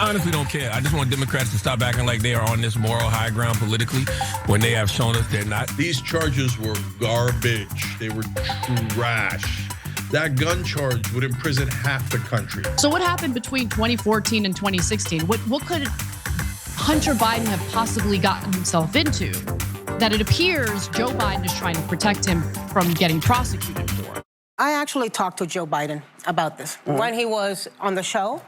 honestly don't care. I just want Democrats to stop acting like they are on this moral high ground politically when they have shown us they're not. These charges were garbage. They were trash. That gun charge would imprison half the country. So what happened between 2014 and 2016? What could Hunter Biden have possibly gotten himself into that it appears Joe Biden is trying to protect him from getting prosecuted for? I actually talked to Joe Biden about this. When he was on the show,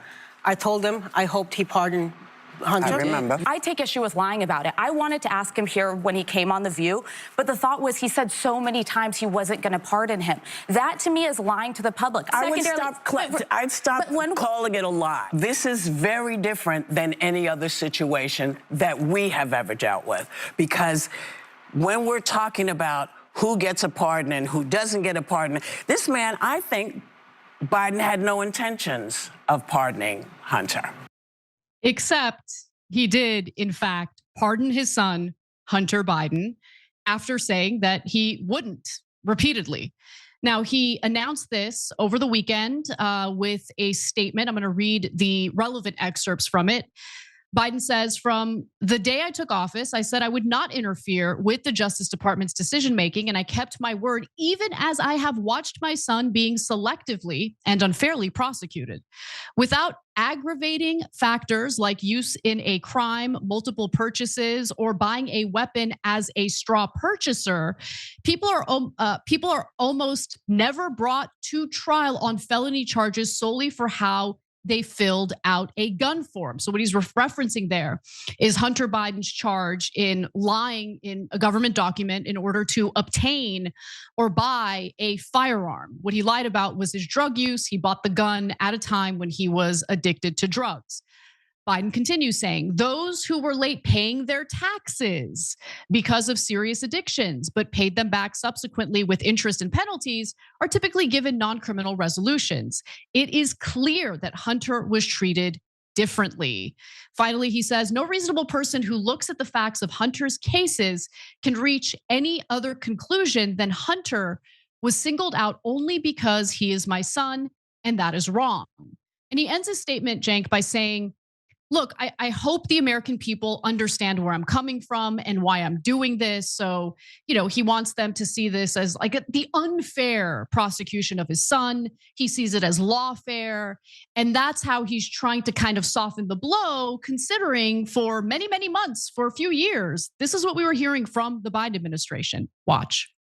I told him I hoped he pardoned Hunter. I remember. I take issue with lying about it. I wanted to ask him here when he came on The View, but the thought was he said so many times he wasn't going to pardon him. That to me is lying to the public. I'd stop calling it a lie. This is very different than any other situation that we have ever dealt with, because when we're talking about who gets a pardon and who doesn't get a pardon, this man, I think Biden had no intentions of pardoning Hunter. Except he did, in fact, pardon his son, Hunter Biden, after saying that he wouldn't repeatedly. Now, he announced this over the weekend with a statement. I'm going to read the relevant excerpts from it. Biden says, from the day I took office, I said I would not interfere with the Justice Department's decision making, and I kept my word, even as I have watched my son being selectively and unfairly prosecuted. Without aggravating factors like use in a crime, multiple purchases, or buying a weapon as a straw purchaser, people are almost never brought to trial on felony charges solely for how they filled out a gun form. So what he's referencing there is Hunter Biden's charge in lying in a government document in order to obtain or buy a firearm. What he lied about was his drug use. He bought the gun at a time when he was addicted to drugs. Biden continues saying, those who were late paying their taxes because of serious addictions, but paid them back subsequently with interest and penalties, are typically given non-criminal resolutions. It is clear that Hunter was treated differently. Finally, he says, no reasonable person who looks at the facts of Hunter's cases can reach any other conclusion than Hunter was singled out only because he is my son, and that is wrong. And he ends his statement, Cenk, by saying, look, I hope the American people understand where I'm coming from and why I'm doing this. So, he wants them to see this as like the unfair prosecution of his son. He sees it as lawfare. And that's how he's trying to kind of soften the blow, considering for many, many months, for a few years, this is what we were hearing from the Biden administration. Watch.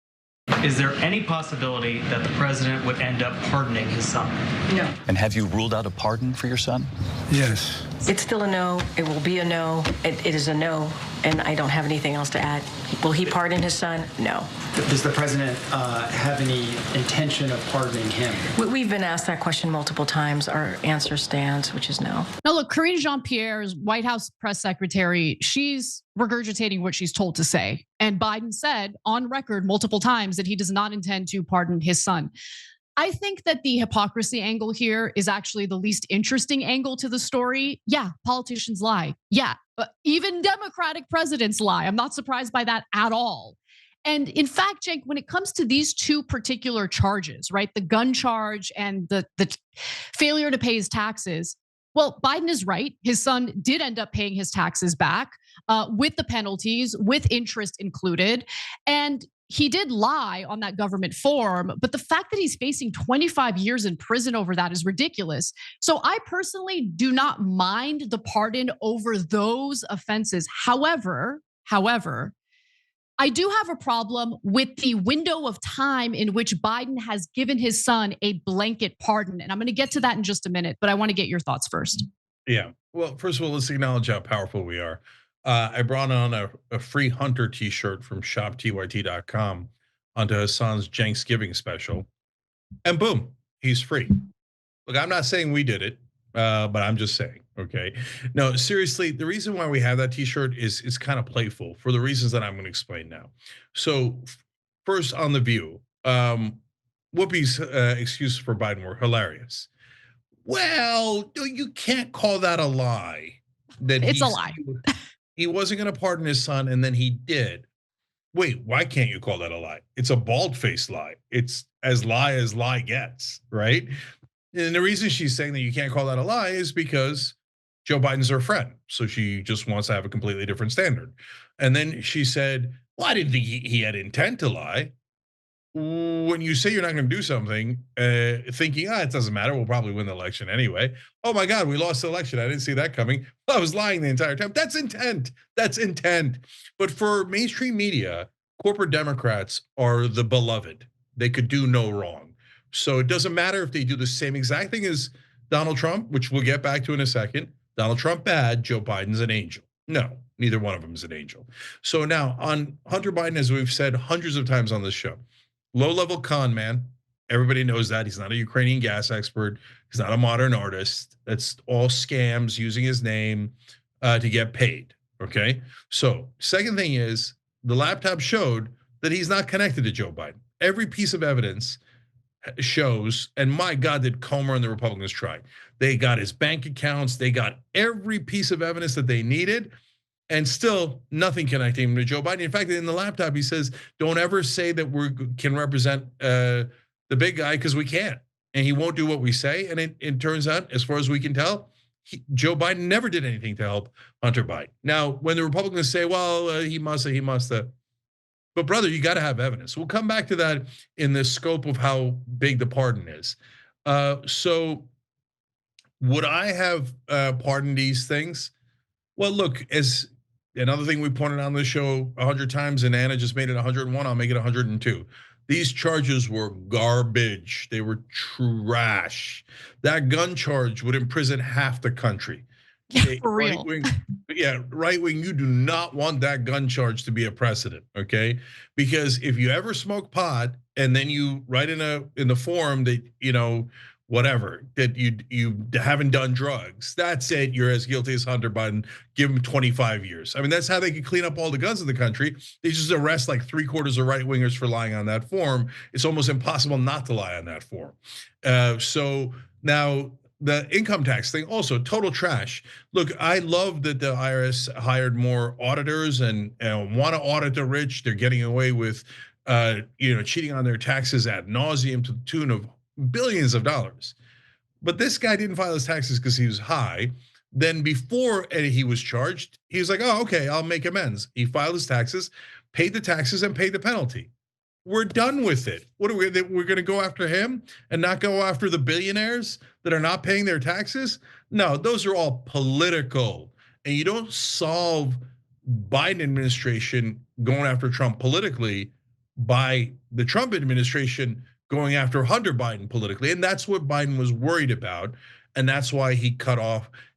Is there any possibility that the president would end up pardoning his son? No. And have you ruled out a pardon for your son? Yes. It's still a no. It will be a no. It is a no. And I don't have anything else to add. Will he pardon his son? No. Does the president have any intention of pardoning him? We've been asked that question multiple times. Our answer stands, which is no. Now, look, Karine Jean-Pierre's White House press secretary, she's regurgitating what she's told to say. And Biden said on record multiple times that he does not intend to pardon his son. I think that the hypocrisy angle here is actually the least interesting angle to the story. Yeah, politicians lie. Yeah, but even Democratic presidents lie. I'm not surprised by that at all. And in fact, Cenk, when it comes to these two particular charges, right, the gun charge and the failure to pay his taxes, well, Biden is right. His son did end up paying his taxes back with the penalties, with interest included. And he did lie on that government form, but the fact that he's facing 25 years in prison over that is ridiculous. So I personally do not mind the pardon over those offenses. However, I do have a problem with the window of time in which Biden has given his son a blanket pardon. And I'm going to get to that in just a minute, but I want to get your thoughts first. Yeah, well, first of all, let's acknowledge how powerful we are. I brought on a free Hunter t-shirt from shoptyt.com onto Hassan's Thanksgiving special. And boom, he's free. Look, I'm not saying we did it, but I'm just saying, okay? No, seriously, the reason why we have that t-shirt is kind of playful for the reasons that I'm gonna explain now. So first on The View, Whoopi's excuses for Biden were hilarious. Well, you can't call that a lie. It's a lie. He wasn't going to pardon his son, and then he did. Wait, why can't you call that a lie? It's a bald-faced lie. It's as lie gets, right? And the reason she's saying that you can't call that a lie is because Joe Biden's her friend, so she just wants to have a completely different standard. And then she said, well, I didn't think he had intent to lie. When you say you're not going to do something, thinking, it doesn't matter, we'll probably win the election anyway. Oh my God, we lost the election. I didn't see that coming. Well, I was lying the entire time. That's intent. That's intent. But for mainstream media, corporate Democrats are the beloved. They could do no wrong. So it doesn't matter if they do the same exact thing as Donald Trump, which we'll get back to in a second. Donald Trump bad, Joe Biden's an angel. No, neither one of them is an angel. So now on Hunter Biden, as we've said hundreds of times on this show, low-level con man. Everybody knows that. He's not a Ukrainian gas expert. He's not a modern artist. That's all scams using his name to get paid, okay? So second thing is the laptop showed that he's not connected to Joe Biden. Every piece of evidence shows, and my God, did Comer and the Republicans try. They got his bank accounts. They got every piece of evidence that they needed. And still nothing connecting him to Joe Biden. In fact, in the laptop, he says, don't ever say that we can represent the big guy because we can't. And he won't do what we say. And it turns out, as far as we can tell, Joe Biden never did anything to help Hunter Biden. Now, when the Republicans say, well, he must have. But brother, you got to have evidence. We'll come back to that in the scope of how big the pardon is. So would I have pardoned these things? Well, look, as another thing we pointed out on the show 100 times, and Anna just made it 101, I'll make it 102. These charges were garbage. They were trash. That gun charge would imprison half the country. Yeah, for real. Right wing, you do not want that gun charge to be a precedent, okay? Because if you ever smoke pot and then you write in the form that, whatever, that you haven't done drugs, that's it, you're as guilty as Hunter Biden, give him 25 years. I mean, that's how they can clean up all the guns in the country. They just arrest like 3/4 of right-wingers for lying on that form. It's almost impossible not to lie on that form. So now the income tax thing, also total trash. Look, I love that the IRS hired more auditors and want to audit the rich. They're getting away with cheating on their taxes ad nauseum to the tune of billions of dollars. But this guy didn't file his taxes because he was high. Then before he was charged, he was like, oh, okay, I'll make amends. He filed his taxes, paid the taxes, and paid the penalty. We're done with it. What are we're going to go after him and not go after the billionaires that are not paying their taxes? No, those are all political. And you don't solve Biden administration going after Trump politically by the Trump administration going after Hunter Biden politically. And that's what Biden was worried about. And that's why he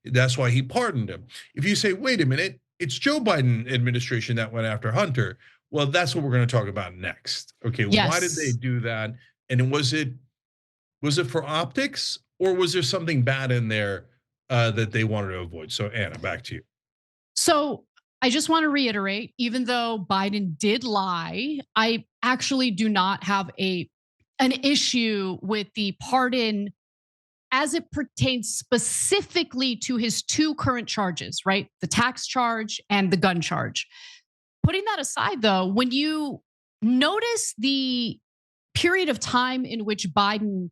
that's why he pardoned him. If you say, wait a minute, it's Joe Biden administration that went after Hunter. Well, that's what we're going to talk about next. Okay, yes. Why did they do that? And was it for optics, or was there something bad in there that they wanted to avoid? So Anna, back to you. So I just want to reiterate, even though Biden did lie, I actually do not have an issue with the pardon as it pertains specifically to his two current charges, right? The tax charge and the gun charge. Putting that aside, though, when you notice the period of time in which Biden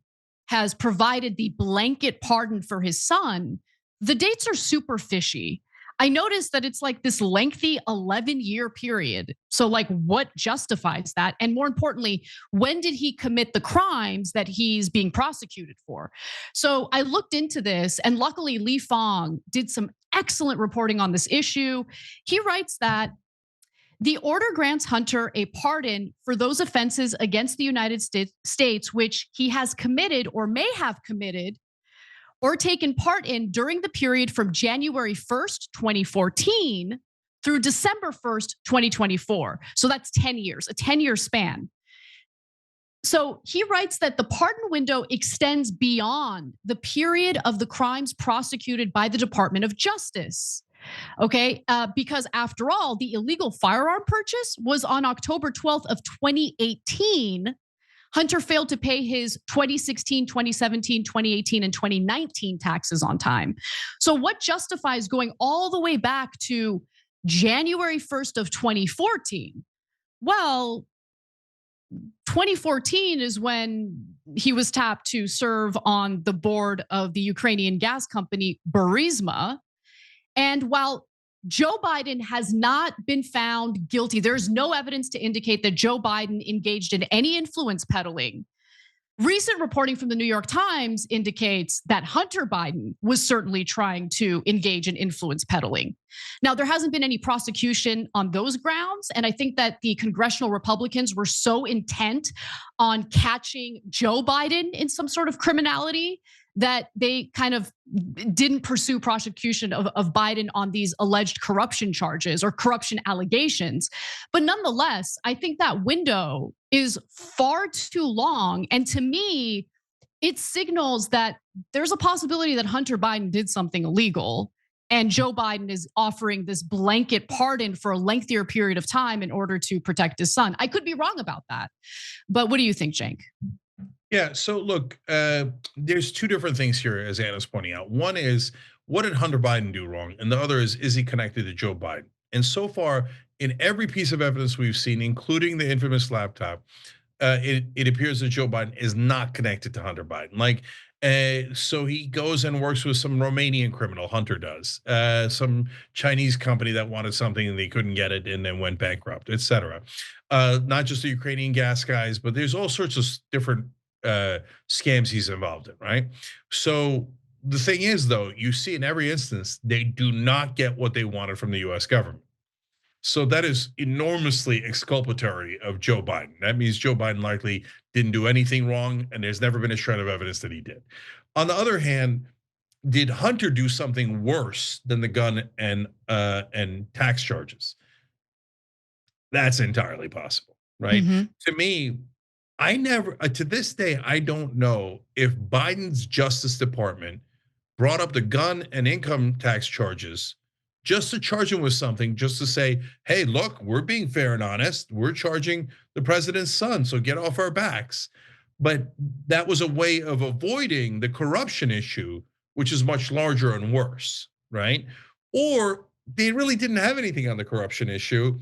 has provided the blanket pardon for his son, the dates are super fishy. I noticed that it's like this lengthy 11-year period. So like, what justifies that? And more importantly, when did he commit the crimes that he's being prosecuted for? So I looked into this, and luckily Lee Fong did some excellent reporting on this issue. He writes that the order grants Hunter a pardon for those offenses against the United States which he has committed or may have committed or taken part in during the period from January 1st, 2014 through December 1st, 2024. So that's 10 years, a 10-year span. So he writes that the pardon window extends beyond the period of the crimes prosecuted by the Department of Justice. Okay, because after all, the illegal firearm purchase was on October 12th of 2018. Hunter failed to pay his 2016, 2017, 2018, and 2019 taxes on time. So what justifies going all the way back to January 1st of 2014? Well, 2014 is when he was tapped to serve on the board of the Ukrainian gas company Burisma. And while Joe Biden has not been found guilty, there's no evidence to indicate that Joe Biden engaged in any influence peddling. Recent reporting from the New York Times indicates that Hunter Biden was certainly trying to engage in influence peddling. Now, there hasn't been any prosecution on those grounds. And I think that the congressional Republicans were so intent on catching Joe Biden in some sort of criminality that they kind of didn't pursue prosecution of Biden on these alleged corruption charges or corruption allegations. But nonetheless, I think that window is far too long. And to me, it signals that there's a possibility that Hunter Biden did something illegal and Joe Biden is offering this blanket pardon for a lengthier period of time in order to protect his son. I could be wrong about that. But what do you think, Cenk? Yeah, so look, there's two different things here, as Anna's pointing out. One is, what did Hunter Biden do wrong? And the other is he connected to Joe Biden? And so far, in every piece of evidence we've seen, including the infamous laptop, it appears that Joe Biden is not connected to Hunter Biden. Like, so he goes and works with some Romanian criminal, Hunter does, some Chinese company that wanted something and they couldn't get it and then went bankrupt, et cetera. Not just the Ukrainian gas guys, but there's all sorts of different scams he's involved in, right? So the thing is, though, you see in every instance, they do not get what they wanted from the US government. So that is enormously exculpatory of Joe Biden. That means Joe Biden likely didn't do anything wrong, and there's never been a shred of evidence that he did. On the other hand, did Hunter do something worse than the gun and tax charges? That's entirely possible, right? To me, I never, to this day, I don't know if Biden's Justice Department brought up the gun and income tax charges just to charge him with something, just to say, hey, look, we're being fair and honest. We're charging the president's son, so get off our backs. But that was a way of avoiding the corruption issue, which is much larger and worse, right? Or they really didn't have anything on the corruption issue.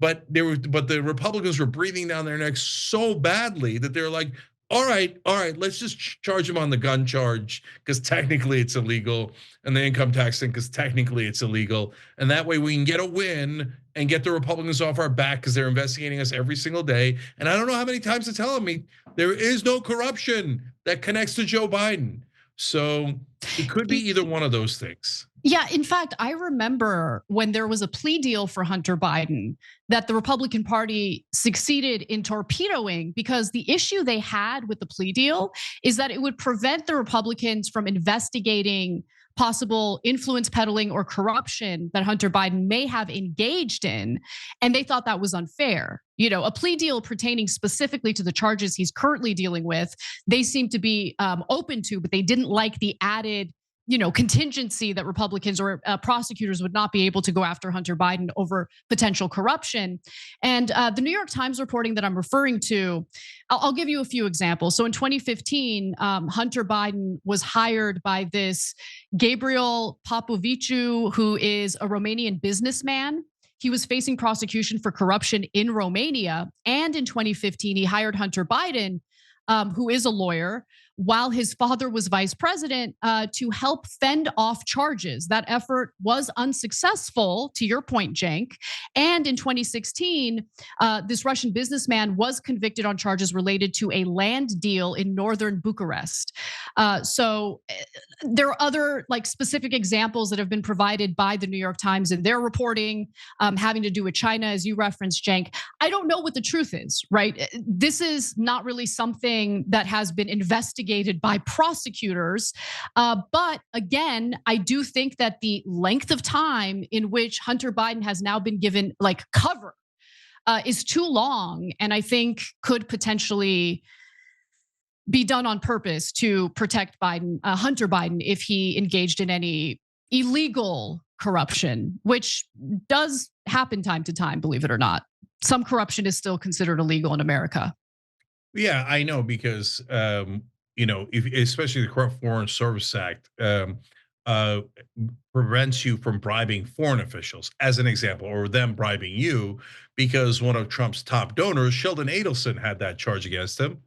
But the Republicans were breathing down their necks so badly that they're like, all right, let's just charge him on the gun charge because technically it's illegal, and the income tax thing because technically it's illegal, and that way we can get a win and get the Republicans off our back because they're investigating us every single day. And I don't know how many times they're telling me there is no corruption that connects to Joe Biden. So it could be either one of those things. Yeah, in fact, I remember when there was a plea deal for Hunter Biden that the Republican Party succeeded in torpedoing, because the issue they had with the plea deal is that it would prevent the Republicans from investigating possible influence peddling or corruption that Hunter Biden may have engaged in. And they thought that was unfair. You know, a plea deal pertaining specifically to the charges he's currently dealing with, they seem to be open to, but they didn't like the added contingency that Republicans or prosecutors would not be able to go after Hunter Biden over potential corruption. And the New York Times reporting that I'm referring to, I'll give you a few examples. So in 2015, Hunter Biden was hired by this Gabriel Popoviciu, who is a Romanian businessman. He was facing prosecution for corruption in Romania. And in 2015, he hired Hunter Biden, who is a lawyer, while his father was vice president, to help fend off charges. That effort was unsuccessful, to your point, Cenk. And in 2016, this Russian businessman was convicted on charges related to a land deal in northern Bucharest. So there are other specific examples that have been provided by the New York Times in their reporting, having to do with China, as you referenced, Cenk. I don't know what the truth is, right? This is not really something that has been investigated by prosecutors. But again, I do think that the length of time in which Hunter Biden has now been given cover is too long, and I think could potentially be done on purpose to protect Hunter Biden, if he engaged in any illegal corruption, which does happen time to time, believe it or not. Some corruption is still considered illegal in America. Yeah, I know, because especially the Corrupt Foreign Service Act prevents you from bribing foreign officials, as an example, or them bribing you, because one of Trump's top donors, Sheldon Adelson, had that charge against him,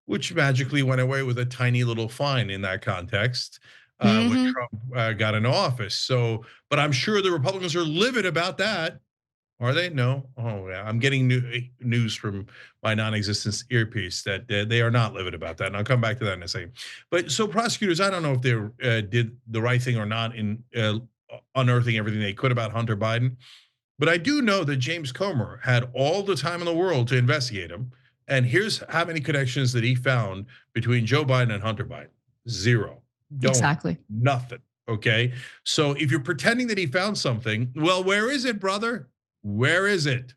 which magically went away with a tiny little fine in that context. when Trump got into office. So, but I'm sure the Republicans are livid about that. Are they? No. Oh, yeah. I'm getting news from my non-existent earpiece that they are not livid about that, and I'll come back to that in a second. But so prosecutors, I don't know if they did the right thing or not in unearthing everything they could about Hunter Biden, but I do know that James Comer had all the time in the world to investigate him. And here's how many connections that he found between Joe Biden and Hunter Biden: zero. Exactly. Nothing. Okay. So if you're pretending that he found something, well, where is it, brother? Where is it?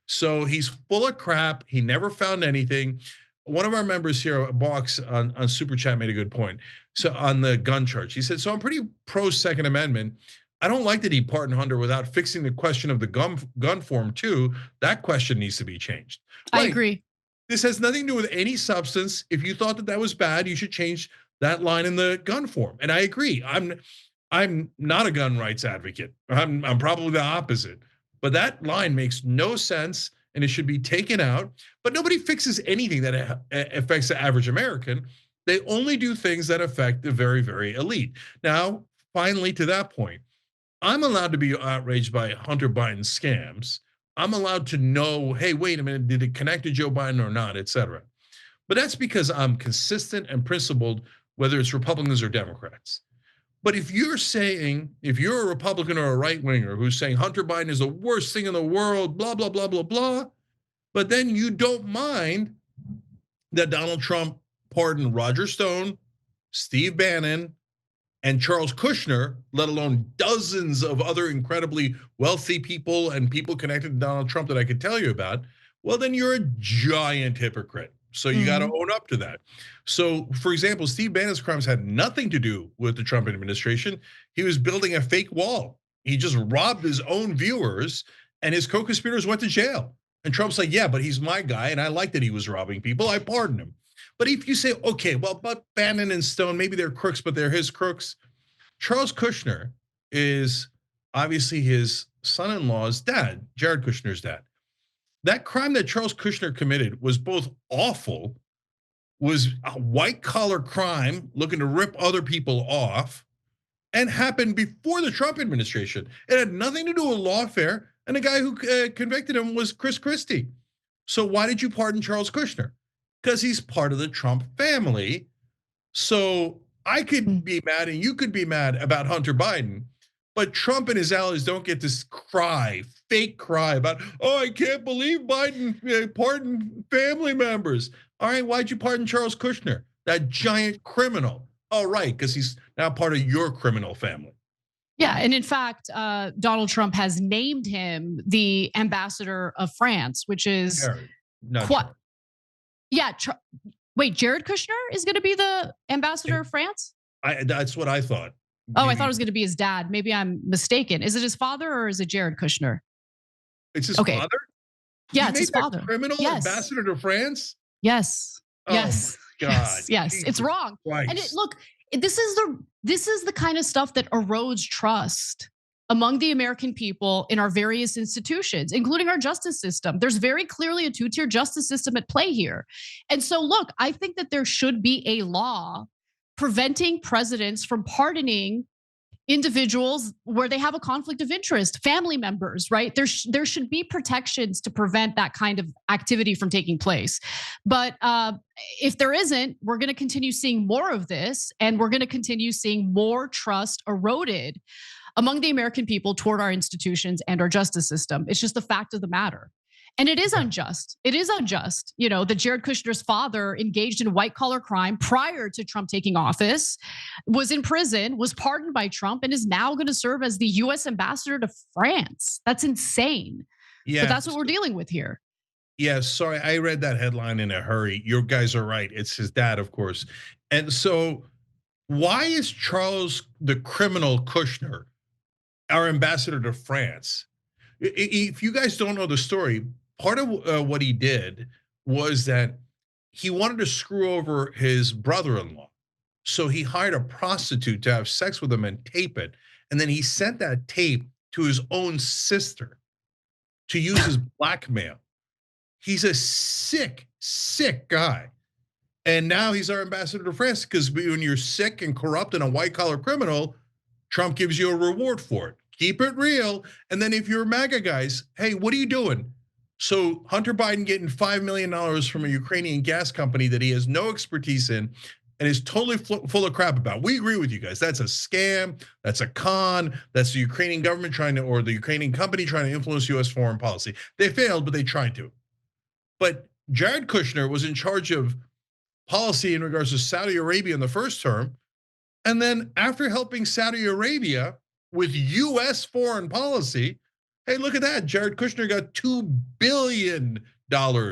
So he's full of crap. He never found anything. One of our members here, Box on Super Chat, made a good point. So on the gun charge, he said, so I'm pretty pro Second Amendment. I don't like that he pardoned Hunter without fixing the question of the gun form too. That question needs to be changed. I agree. This has nothing to do with any substance. If you thought that that was bad, you should change that line in the gun form. And I agree. I'm not a gun rights advocate. I'm probably the opposite. But that line makes no sense, and it should be taken out. But nobody fixes anything that affects the average American. They only do things that affect the very, very elite. Now, finally, to that point, I'm allowed to be outraged by Hunter Biden's scams. I'm allowed to know, hey, wait a minute, did it connect to Joe Biden or not, et cetera. But that's because I'm consistent and principled, whether it's Republicans or Democrats. But if you're a Republican or a right-winger who's saying Hunter Biden is the worst thing in the world, blah, blah, blah, blah, blah, but then you don't mind that Donald Trump pardoned Roger Stone, Steve Bannon, and Charles Kushner, let alone dozens of other incredibly wealthy people and people connected to Donald Trump that I could tell you about, well, then you're a giant hypocrite. So you got to own up to that. So, for example, Steve Bannon's crimes had nothing to do with the Trump administration. He was building a fake wall. He just robbed his own viewers, and his co-conspirators went to jail. And Trump's like, yeah, but he's my guy, and I like that he was robbing people. I pardon him. But if you say, okay, well, but Bannon and Stone, maybe they're crooks, but they're his crooks. Charles Kushner is obviously his son-in-law's dad, Jared Kushner's dad. That crime that Charles Kushner committed was both awful, was a white-collar crime looking to rip other people off, and happened before the Trump administration. It had nothing to do with lawfare, and the guy who convicted him was Chris Christie. So why did you pardon Charles Kushner? Because he's part of the Trump family. So I could be mad and you could be mad about Hunter Biden, but Trump and his allies don't get this fake cry about, oh, I can't believe Biden pardoned family members. All right, why'd you pardon Charles Kushner, that giant criminal? Oh, right, because he's now part of your criminal family. Yeah, and in fact, Donald Trump has named him the ambassador of France, which is quite. Yeah, wait, Jared Kushner is going to be the ambassador of France? That's what I thought. Oh, I thought it was going to be his dad. Maybe I'm mistaken. Is it his father or is it Jared Kushner? It's his father? Yeah, it's his father. Criminal ambassador to France? Yes. Oh yes. My God. Yes. It's wrong. Christ. And look, this is the kind of stuff that erodes trust among the American people in our various institutions, including our justice system. There's very clearly a two-tier justice system at play here. And so, look, I think that there should be a law preventing presidents from pardoning individuals where they have a conflict of interest, family members, right? There should be protections to prevent that kind of activity from taking place. But if there isn't, we're going to continue seeing more of this, and we're going to continue seeing more trust eroded among the American people toward our institutions and our justice system. It's just the fact of the matter. And it is unjust. It is unjust, that Jared Kushner's father engaged in white collar crime prior to Trump taking office, was in prison, was pardoned by Trump, and is now going to serve as the US ambassador to France. That's insane. Yeah. But that's what we're dealing with here. Yeah, sorry, I read that headline in a hurry. You guys are right. It's his dad, of course. And so why is Charles the criminal Kushner our ambassador to France? If you guys don't know the story, part of what he did was that he wanted to screw over his brother-in-law. So he hired a prostitute to have sex with him and tape it. And then he sent that tape to his own sister to use as blackmail. He's a sick, sick guy. And now he's our ambassador to France because when you're sick and corrupt and a white collar criminal, Trump gives you a reward for it. Keep it real. And then if you're MAGA guys, hey, what are you doing? So Hunter Biden getting $5 million from a Ukrainian gas company that he has no expertise in and is totally full of crap about. We agree with you guys. That's a scam. That's a con. That's the Ukrainian government trying to, or the Ukrainian company trying to influence US foreign policy. They failed, but they tried to. But Jared Kushner was in charge of policy in regards to Saudi Arabia in the first term. And then after helping Saudi Arabia with US foreign policy, hey, look at that. Jared Kushner got $2 billion. Now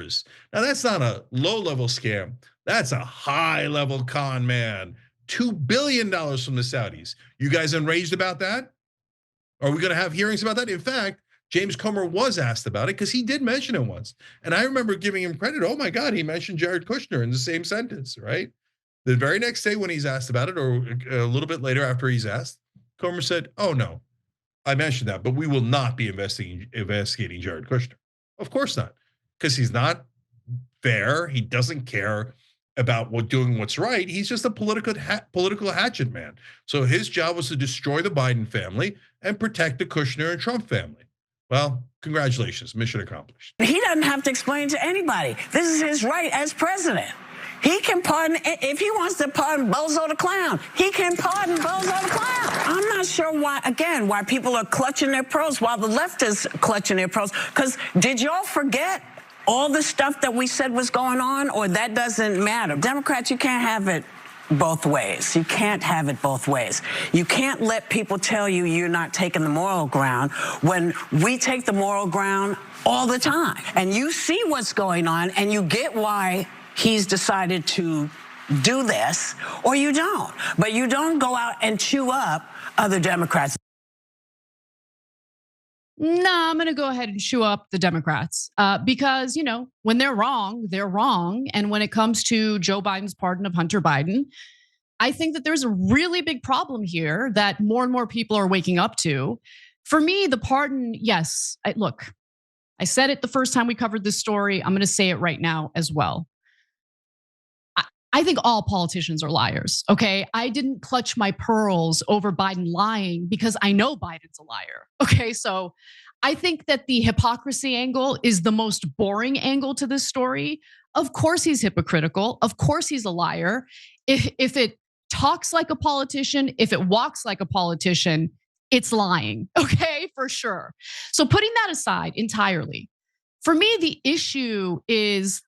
that's not a low-level scam. That's a high-level con man. $2 billion from the Saudis. You guys enraged about that? Are we gonna have hearings about that? In fact, James Comer was asked about it because he did mention it once. And I remember giving him credit. Oh my God, he mentioned Jared Kushner in the same sentence, right? The very next day when he's asked about it, or a little bit later after he's asked, Comer said, oh no, I mentioned that, but we will not be investigating Jared Kushner. Of course not, because he's not fair. He doesn't care about doing what's right. He's just a political hatchet man. So his job was to destroy the Biden family and protect the Kushner and Trump family. Well, congratulations, mission accomplished. He doesn't have to explain to anybody. This is his right as president. He can pardon, if he wants to pardon Bozo the Clown, he can pardon Bozo the Clown. I'm not sure why people are clutching their pearls while the left is clutching their pearls. Because did y'all forget all the stuff that we said was going on, or that doesn't matter? Democrats, you can't have it both ways. You can't have it both ways. You can't let people tell you you're not taking the moral ground when we take the moral ground all the time. And you see what's going on and you get why he's decided to do this, or you don't. But you don't go out and chew up other Democrats. No, I'm going to go ahead and chew up the Democrats because, when they're wrong, they're wrong. And when it comes to Joe Biden's pardon of Hunter Biden, I think that there's a really big problem here that more and more people are waking up to. For me, the pardon, yes, look, I said it the first time we covered this story. I'm going to say it right now as well. I think all politicians are liars, okay? I didn't clutch my pearls over Biden lying because I know Biden's a liar, okay? So I think that the hypocrisy angle is the most boring angle to this story. Of course he's hypocritical. Of course he's a liar. If it talks like a politician, if it walks like a politician, it's lying, okay? For sure. So putting that aside entirely, for me, the issue is,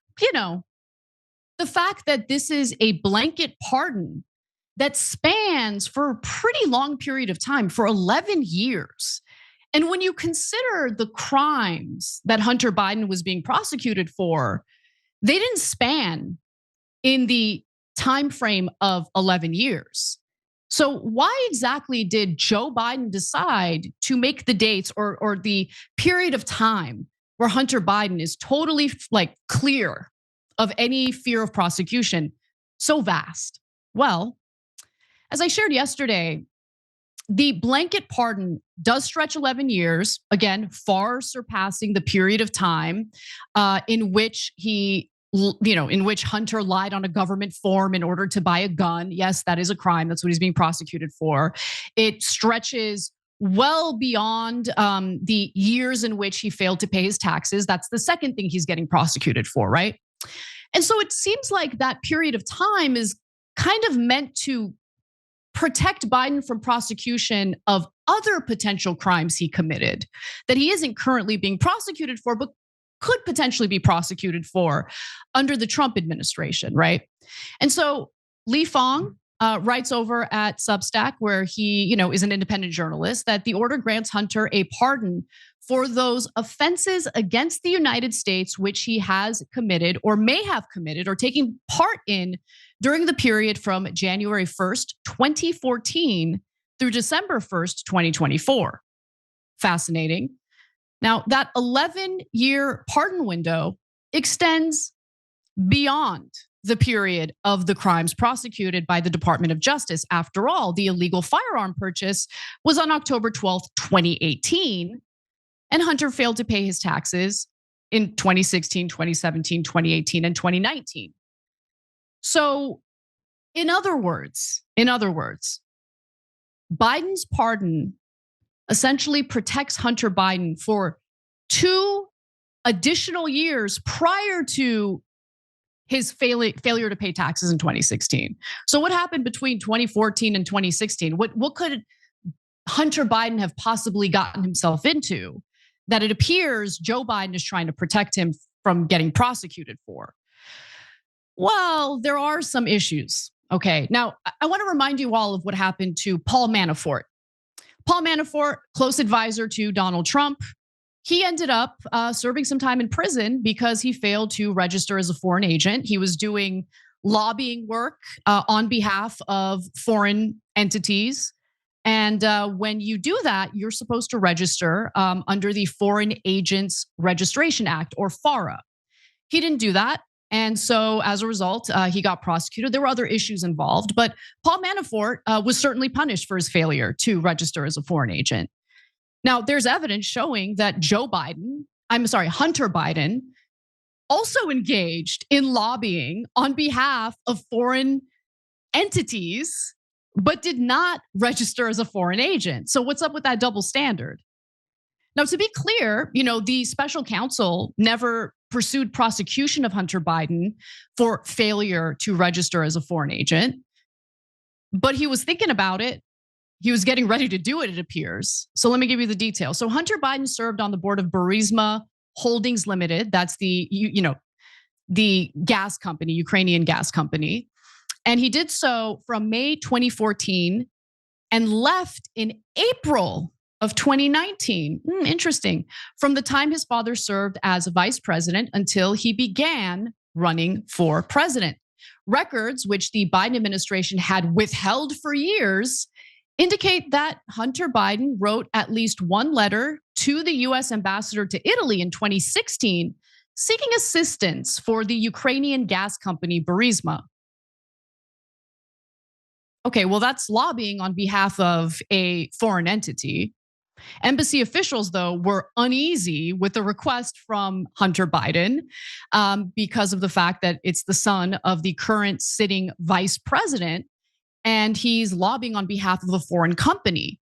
the fact that this is a blanket pardon that spans for a pretty long period of time, for 11 years. And when you consider the crimes that Hunter Biden was being prosecuted for, they didn't span in the time frame of 11 years. So why exactly did Joe Biden decide to make the dates or the period of time where Hunter Biden is totally clear of any fear of prosecution so vast? Well, as I shared yesterday, the blanket pardon does stretch 11 years, again, far surpassing the period of time in which in which Hunter lied on a government form in order to buy a gun. Yes, that is a crime. That's what he's being prosecuted for. It stretches well beyond the years in which he failed to pay his taxes. That's the second thing he's getting prosecuted for, right? And so it seems like that period of time is kind of meant to protect Biden from prosecution of other potential crimes he committed that he isn't currently being prosecuted for, but could potentially be prosecuted for under the Trump administration, right? And so Lee Fong writes over at Substack, where he, is an independent journalist, that the order grants Hunter a pardon for those offenses against the United States which he has committed or may have committed or taken part in during the period from January 1st, 2014 through December 1st, 2024. Fascinating. Now, that 11-year pardon window extends beyond the period of the crimes prosecuted by the Department of Justice. After all, the illegal firearm purchase was on October 12th, 2018, and Hunter failed to pay his taxes in 2016, 2017, 2018, and 2019. So in other words, Biden's pardon essentially protects Hunter Biden for 2 additional years prior to his failure to pay taxes in 2016. So what happened between 2014 and 2016? What could Hunter Biden have possibly gotten himself into that it appears Joe Biden is trying to protect him from getting prosecuted for? Well, there are some issues. Okay, now I want to remind you all of what happened to Paul Manafort. Paul Manafort, close advisor to Donald Trump, he ended up serving some time in prison because he failed to register as a foreign agent. He was doing lobbying work on behalf of foreign entities. And when you do that, you're supposed to register under the Foreign Agents Registration Act, or FARA. He didn't do that. And so as a result, he got prosecuted. There were other issues involved, but Paul Manafort was certainly punished for his failure to register as a foreign agent. Now, there's evidence showing that Hunter Biden also engaged in lobbying on behalf of foreign entities, but did not register as a foreign agent. So what's up with that double standard? Now, to be clear, the special counsel never pursued prosecution of Hunter Biden for failure to register as a foreign agent, but he was thinking about it. He was getting ready to do it, it appears. So let me give you the details. So Hunter Biden served on the board of Burisma Holdings Limited. That's the gas company, Ukrainian gas company. And he did so from May 2014 and left in April of 2019. Interesting. From the time his father served as vice president until he began running for president. Records which the Biden administration had withheld for years indicate that Hunter Biden wrote at least one letter to the US ambassador to Italy in 2016 seeking assistance for the Ukrainian gas company Burisma. Okay, well, that's lobbying on behalf of a foreign entity. Embassy officials, though, were uneasy with the request from Hunter Biden because of the fact that it's the son of the current sitting vice president, and he's lobbying on behalf of a foreign company.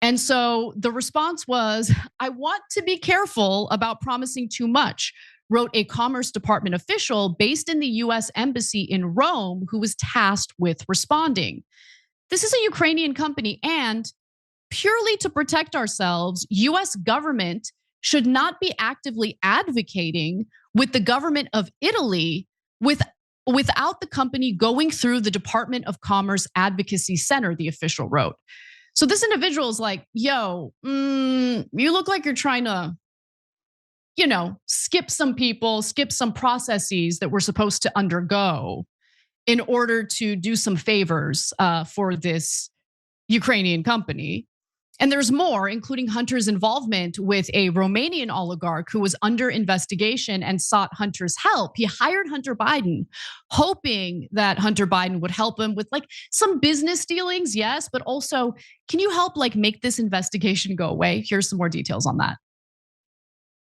And so the response was, I want to be careful about promising too much, wrote a Commerce Department official based in the US Embassy in Rome who was tasked with responding. This is a Ukrainian company, and purely to protect ourselves, US government should not be actively advocating with the government of Italy without the company going through the Department of Commerce Advocacy Center, the official wrote. So this individual is like, yo, you look like you're trying to, skip some people, skip some processes that we're supposed to undergo in order to do some favors for this Ukrainian company. And there's more, including Hunter's involvement with a Romanian oligarch who was under investigation and sought Hunter's help. He hired Hunter Biden, hoping that Hunter Biden would help him with some business dealings, yes, but also, can you help make this investigation go away? Here's some more details on that.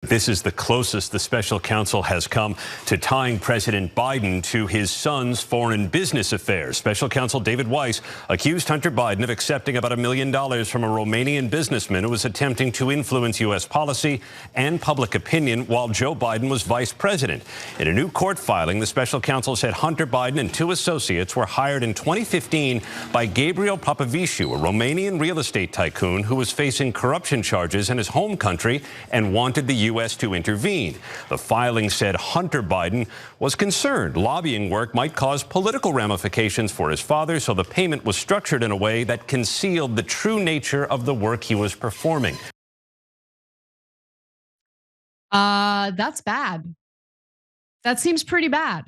This is the closest the special counsel has come to tying President Biden to his son's foreign business affairs. Special counsel David Weiss accused Hunter Biden of accepting about $1 million from a Romanian businessman who was attempting to influence U.S. policy and public opinion while Joe Biden was vice president. In a new court filing, the special counsel said Hunter Biden and 2 associates were hired in 2015 by Gabriel Popovici, a Romanian real estate tycoon who was facing corruption charges in his home country and wanted the U.S. to intervene. The filing said Hunter Biden was concerned lobbying work might cause political ramifications for his father, so the payment was structured in a way that concealed the true nature of the work he was performing. That's bad. That seems pretty bad.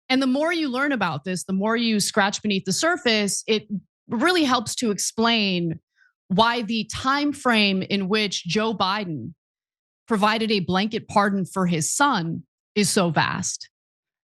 And the more you learn about this, the more you scratch beneath the surface, it really helps to explain why the time frame in which Joe Biden provided a blanket pardon for his son is so vast,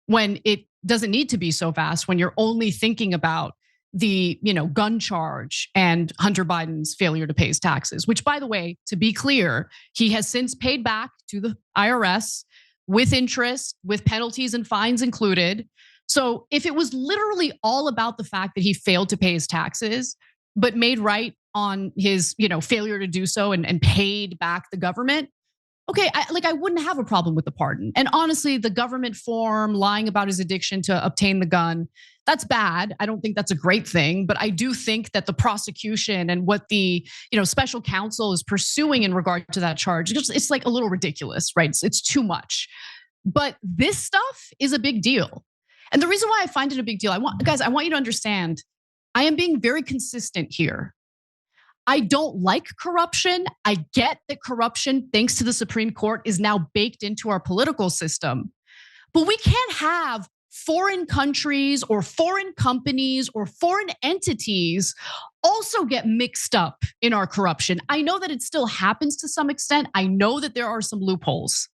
when it doesn't need to be so vast, when you're only thinking about the gun charge and Hunter Biden's failure to pay his taxes, which, by the way, to be clear, he has since paid back to the IRS with interest, with penalties and fines included. So if it was literally all about the fact that he failed to pay his taxes, but made right on his, failure to do so and paid back the government, okay, I wouldn't have a problem with the pardon. And honestly, the government form lying about his addiction to obtain the gun, that's bad. I don't think that's a great thing, but I do think that the prosecution and what the, special counsel is pursuing in regard to that charge, it's like a little ridiculous, right? It's too much. But this stuff is a big deal. And the reason why I find it a big deal, I want you to understand, I am being very consistent here. I don't like corruption. I get that corruption, thanks to the Supreme Court, is now baked into our political system. But we can't have foreign countries or foreign companies or foreign entities also get mixed up in our corruption. I know that it still happens to some extent. I know that there are some loopholes.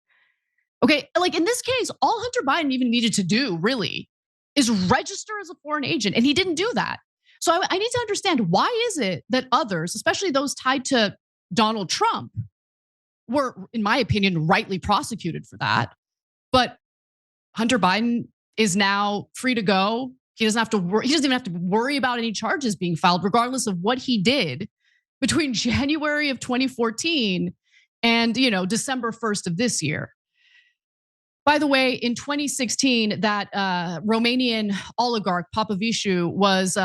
Okay, like in this case, all Hunter Biden even needed to do really is register as a foreign agent, and he didn't do that. So I need to understand, why is it that others, especially those tied to Donald Trump, were, in my opinion, rightly prosecuted for that, but Hunter Biden is now free to go. He doesn't have to worry. He doesn't even have to worry about any charges being filed, regardless of what he did between January of 2014 and December 1st of this year. By the way, in 2016, that Romanian oligarch Papavișu was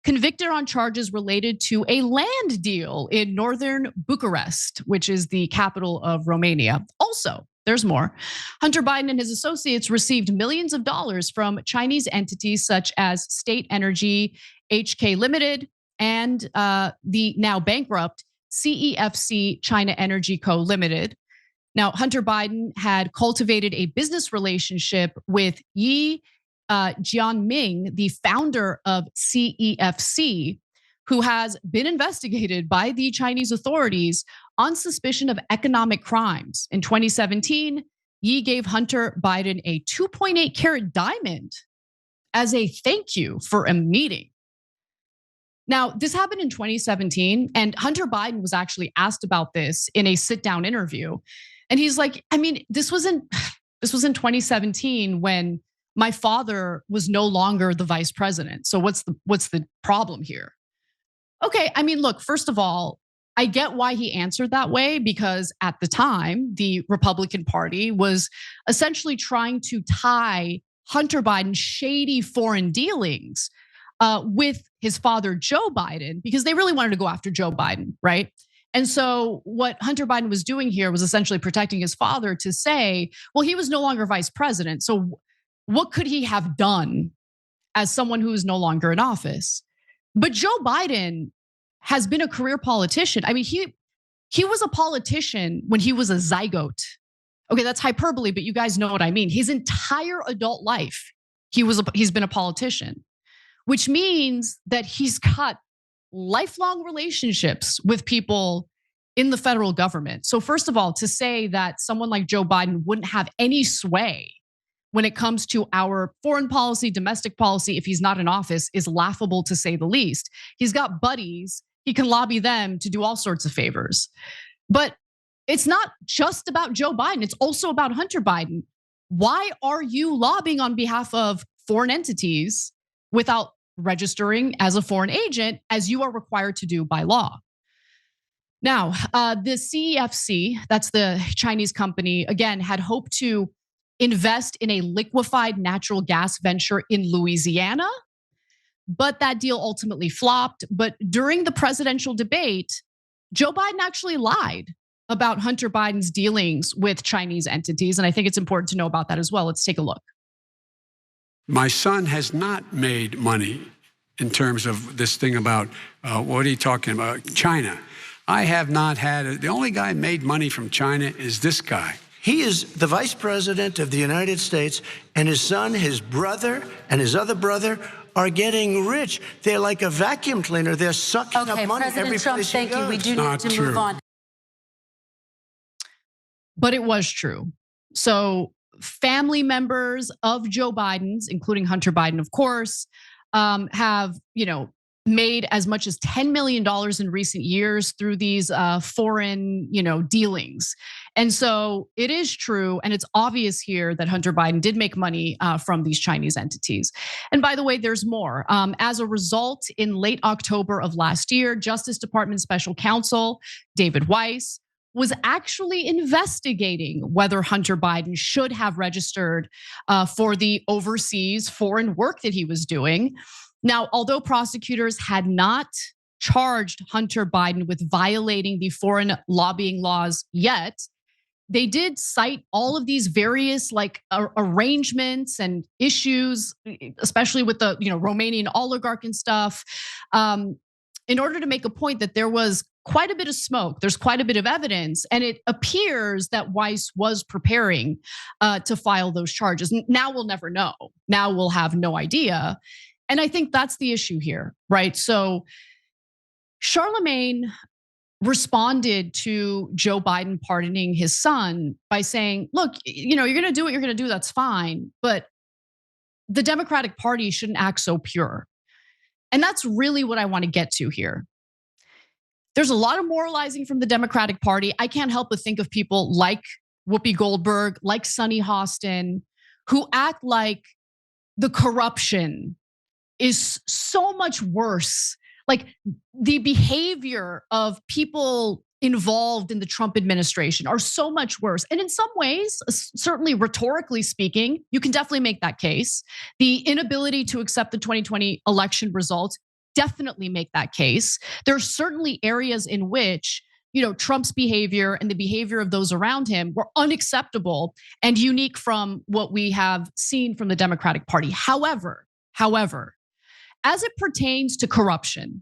convicted on charges related to a land deal in northern Bucharest, which is the capital of Romania. Also, there's more. Hunter Biden and his associates received millions of dollars from Chinese entities such as State Energy, HK Limited, and the now bankrupt CEFC China Energy Co. Limited. Now, Hunter Biden had cultivated a business relationship with Yi Jianming, the founder of CEFC, who has been investigated by the Chinese authorities on suspicion of economic crimes. In 2017, Yi gave Hunter Biden a 2.8 carat diamond as a thank you for a meeting. Now, this happened in 2017, and Hunter Biden was actually asked about this in a sit-down interview. And he's like, this was in 2017 when my father was no longer the vice president. So what's the problem here? Okay, look, first of all, I get why he answered that way, because at the time, the Republican Party was essentially trying to tie Hunter Biden's shady foreign dealings with his father, Joe Biden, because they really wanted to go after Joe Biden, right? And so what Hunter Biden was doing here was essentially protecting his father to say, well, he was no longer vice president. So what could he have done as someone who is no longer in office? But Joe Biden has been a career politician. He was a politician when he was a zygote. Okay, that's hyperbole, but you guys know what I mean. His entire adult life, he's been a politician, which means that he's got lifelong relationships with people in the federal government. So first of all, to say that someone like Joe Biden wouldn't have any sway when it comes to our foreign policy, domestic policy, if he's not in office, is laughable to say the least. He's got buddies. He can lobby them to do all sorts of favors. But it's not just about Joe Biden. It's also about Hunter Biden. Why are you lobbying on behalf of foreign entities without registering as a foreign agent, as you are required to do by law? Now, the CEFC, that's the Chinese company, again, had hoped to invest in a liquefied natural gas venture in Louisiana, but that deal ultimately flopped. But during the presidential debate, Joe Biden actually lied about Hunter Biden's dealings with Chinese entities. And I think it's important to know about that as well. Let's take a look. My son has not made money in terms of this thing about, what are you talking about? China. I have not had, the only guy made money from China is this guy. He is the vice president of the United States, and his son, his brother, and his other brother are getting rich. They're like a vacuum cleaner. They're sucking up money every Trump, place thank he goes. you. We do need to move on. But it was true. So family members of Joe Biden's, including Hunter Biden, of course, have, made as much as $10 million in recent years through these foreign, dealings. And so it is true, and it's obvious here that Hunter Biden did make money from these Chinese entities. And by the way, there's more. As a result, in late October of last year, Justice Department Special Counsel David Weiss was actually investigating whether Hunter Biden should have registered for the overseas foreign work that he was doing. Now, although prosecutors had not charged Hunter Biden with violating the foreign lobbying laws yet, they did cite all of these various arrangements and issues, especially with the Romanian oligarch and stuff, in order to make a point that there was quite a bit of smoke. There's quite a bit of evidence, and it appears that Weiss was preparing to file those charges. Now we'll never know. Now we'll have no idea. And I think that's the issue here, right? So Charlamagne responded to Joe Biden pardoning his son by saying, look, you're going to do what you're going to do. That's fine. But the Democratic Party shouldn't act so pure. And that's really what I want to get to here. There's a lot of moralizing from the Democratic Party. I can't help but think of people like Whoopi Goldberg, like Sunny Hostin, who act like the corruption is so much worse. Like the behavior of people involved in the Trump administration are so much worse. And in some ways, certainly rhetorically speaking, you can definitely make that case. The inability to accept the 2020 election results definitely make that case. There are certainly areas in which Trump's behavior and the behavior of those around him were unacceptable and unique from what we have seen from the Democratic Party. However, as it pertains to corruption,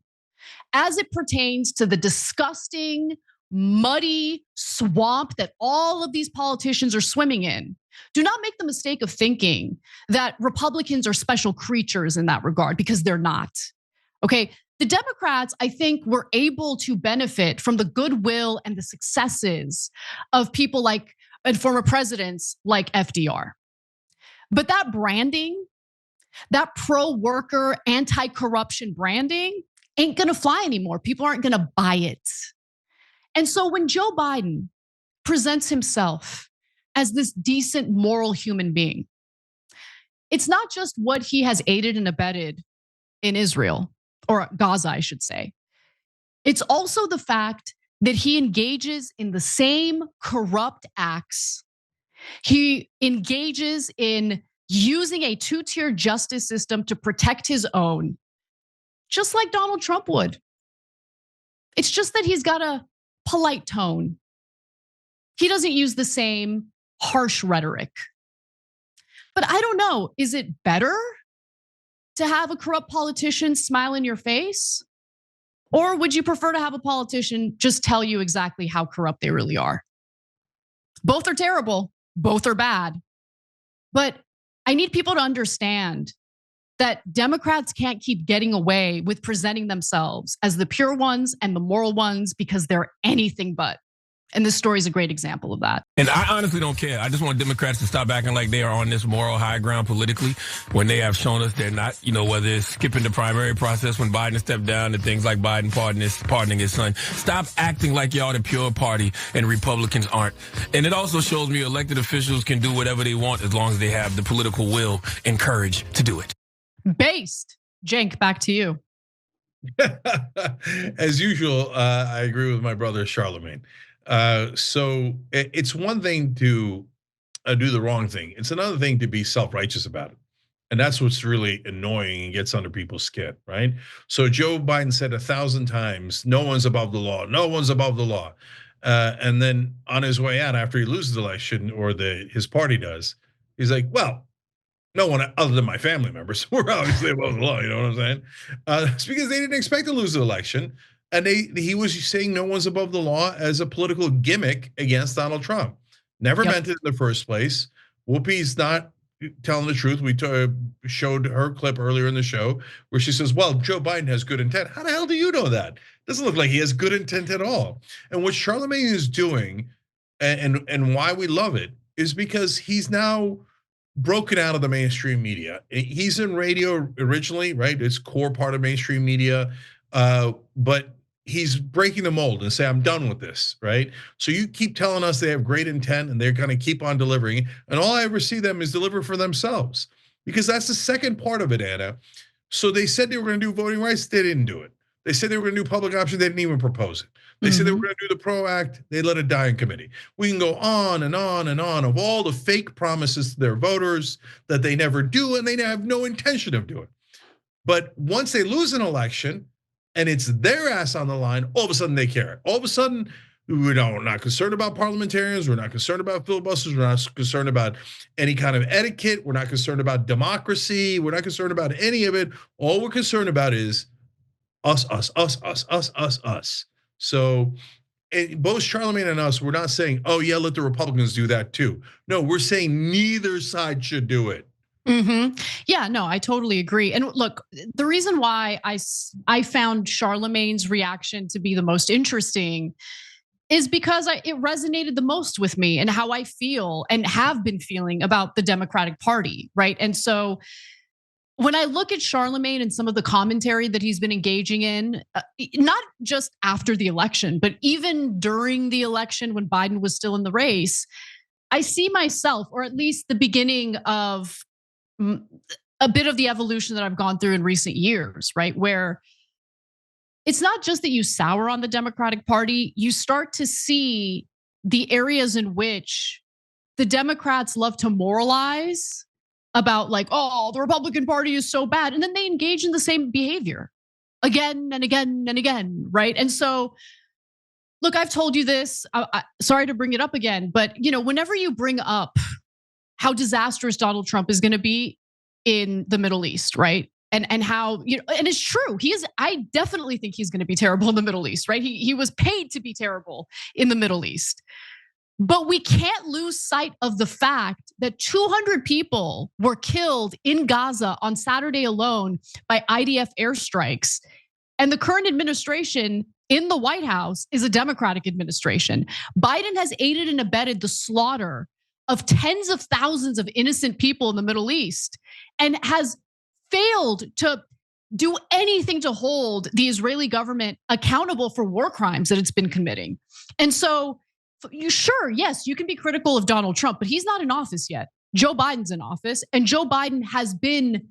as it pertains to the disgusting, muddy swamp that all of these politicians are swimming in, do not make the mistake of thinking that Republicans are special creatures in that regard, because they're not. Okay, the Democrats, I think, were able to benefit from the goodwill and the successes of people like and former presidents like FDR. But that branding, that pro-worker, anti-corruption branding ain't gonna fly anymore. People aren't gonna buy it. And so when Joe Biden presents himself as this decent, moral human being, it's not just what he has aided and abetted in Israel, or Gaza, I should say. It's also the fact that he engages in the same corrupt acts. He engages in using a two-tier justice system to protect his own, just like Donald Trump would. It's just that he's got a polite tone. He doesn't use the same harsh rhetoric. But I don't know, is it better to have a corrupt politician smile in your face? Or would you prefer to have a politician just tell you exactly how corrupt they really are? Both are terrible, both are bad. But I need people to understand that Democrats can't keep getting away with presenting themselves as the pure ones and the moral ones, because they're anything but. And this story is a great example of that. And I honestly don't care. I just want Democrats to stop acting like they are on this moral high ground politically when they have shown us they're not, whether it's skipping the primary process when Biden stepped down and things like Biden pardoning his son. Stop acting like y'all the pure party and Republicans aren't. And it also shows me elected officials can do whatever they want as long as they have the political will and courage to do it. Based. Cenk, back to you. As usual, I agree with my brother Charlamagne. So it's one thing to do the wrong thing. It's another thing to be self-righteous about it. And that's what's really annoying and gets under people's skin, right? So Joe Biden said 1,000 times, no one's above the law, no one's above the law. And then on his way out, after he loses the election, or his party does, he's like, well, no one other than my family members, we're obviously above the law, you know what I'm saying? It's because they didn't expect to lose the election. And he was saying no one's above the law as a political gimmick against Donald Trump. Never meant it in the first place. Whoopi's not telling the truth. We showed her clip earlier in the show where she says, well, Joe Biden has good intent. How the hell do you know that? Doesn't look like he has good intent at all. And what Charlamagne is doing, and why we love it, is because he's now broken out of the mainstream media. He's in radio originally, right? It's core part of mainstream media, but he's breaking the mold and say, I'm done with this, right? So you keep telling us they have great intent and they're gonna keep on delivering, and all I ever see them is deliver for themselves. Because that's the second part of it, Anna. So they said they were gonna do voting rights, they didn't do it. They said they were gonna do public option, they didn't even propose it. They said they were gonna do the PRO Act, they let it die in committee. We can go on and on and on of all the fake promises to their voters that they never do and they have no intention of doing. But once they lose an election and it's their ass on the line, all of a sudden they care. All of a sudden, we're not concerned about parliamentarians, we're not concerned about filibusters, we're not concerned about any kind of etiquette, we're not concerned about democracy, we're not concerned about any of it. All we're concerned about is us. So both Charlamagne and us, we're not saying, oh yeah, let the Republicans do that too. No, we're saying neither side should do it. Yeah, no, I totally agree. And look, the reason why I found Charlamagne's reaction to be the most interesting is because it resonated the most with me and how I feel and have been feeling about the Democratic Party, right? And so when I look at Charlamagne and some of the commentary that he's been engaging in, not just after the election, but even during the election when Biden was still in the race, I see myself, or at least the beginning of a bit of the evolution that I've gone through in recent years, right? Where it's not just that you sour on the Democratic Party, you start to see the areas in which the Democrats love to moralize about like, oh, the Republican Party is so bad. And then they engage in the same behavior again and again and again, right? And so, look, I've told you this, sorry to bring it up again, but whenever you bring up how disastrous Donald Trump is gonna be in the Middle East, right? And how, and it's true, I definitely think he's gonna be terrible in the Middle East, right? He was paid to be terrible in the Middle East. But we can't lose sight of the fact that 200 people were killed in Gaza on Saturday alone by IDF airstrikes. And the current administration in the White House is a Democratic administration. Biden has aided and abetted the slaughter of tens of thousands of innocent people in the Middle East and has failed to do anything to hold the Israeli government accountable for war crimes that it's been committing. And so, yes, you can be critical of Donald Trump, but he's not in office yet. Joe Biden's in office, and Joe Biden has been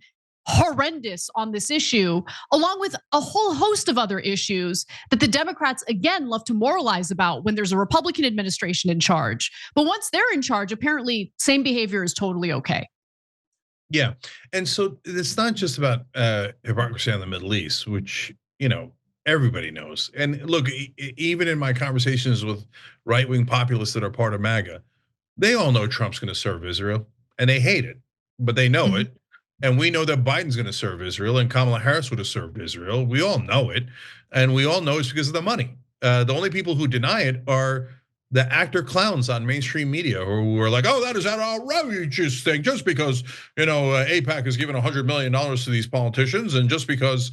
horrendous on this issue, along with a whole host of other issues that the Democrats, again, love to moralize about when there's a Republican administration in charge. But once they're in charge, apparently same behavior is totally okay. Yeah, and so it's not just about hypocrisy on the Middle East, which, everybody knows. And look, even in my conversations with right-wing populists that are part of MAGA, they all know Trump's gonna serve Israel and they hate it, but they know it. And we know that Biden's gonna serve Israel and Kamala Harris would have served Israel. We all know it. And we all know it's because of the money. The only people who deny it are the actor clowns on mainstream media who are like, oh, that is an outrageous thing just because, AIPAC has given $100 million to these politicians, and just because,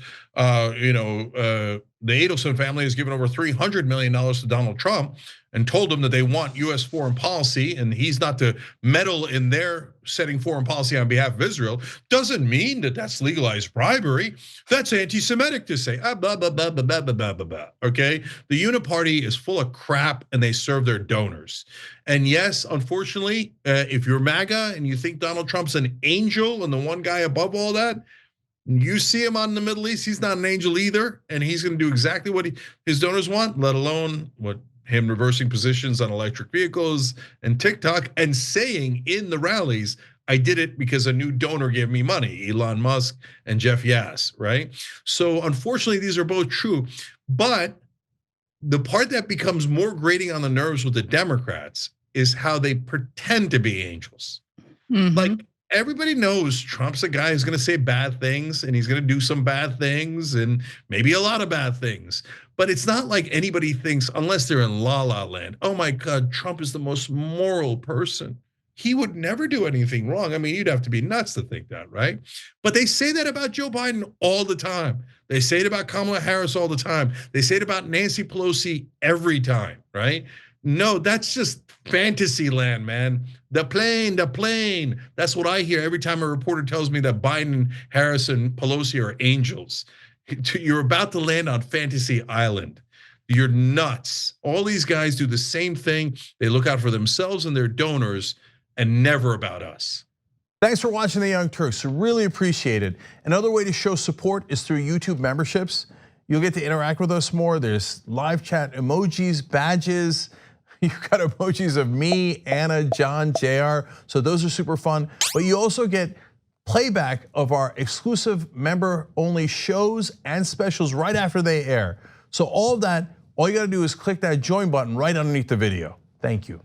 the Adelson family has given over $300 million to Donald Trump and told him that they want US foreign policy and he's not to meddle in their setting foreign policy on behalf of Israel, doesn't mean that that's legalized bribery. That's anti-Semitic to say, blah, blah, blah, blah, blah, blah, blah, blah, okay? The Uniparty is full of crap and they serve their donors. And yes, unfortunately, if you're MAGA and you think Donald Trump's an angel and the one guy above all that, you see him on the Middle East, he's not an angel either. And he's gonna do exactly what his donors want, let alone what him reversing positions on electric vehicles and TikTok and saying in the rallies, I did it because a new donor gave me money, Elon Musk and Jeff Yass, right? So unfortunately, these are both true. But the part that becomes more grating on the nerves with the Democrats is how they pretend to be angels. Like, everybody knows Trump's a guy who's gonna say bad things and he's gonna do some bad things and maybe a lot of bad things. But it's not like anybody thinks, unless they're in La La Land, oh my God, Trump is the most moral person. He would never do anything wrong. I mean, you'd have to be nuts to think that, right? But they say that about Joe Biden all the time. They say it about Kamala Harris all the time. They say it about Nancy Pelosi every time, right? No, that's just fantasy land, man. The plane. That's what I hear every time a reporter tells me that Biden, Harris, and Pelosi are angels. You're about to land on fantasy island. You're nuts. All these guys do the same thing. They look out for themselves and their donors and never about us. Thanks for watching The Young Turks. We really appreciate it. Another way to show support is through YouTube memberships. You'll get to interact with us more. There's live chat emojis, badges. You've got emojis of me, Anna, John, JR. So those are super fun. But you also get playback of our exclusive member-only shows and specials right after they air. So all of that, all you gotta do is click that join button right underneath the video. Thank you.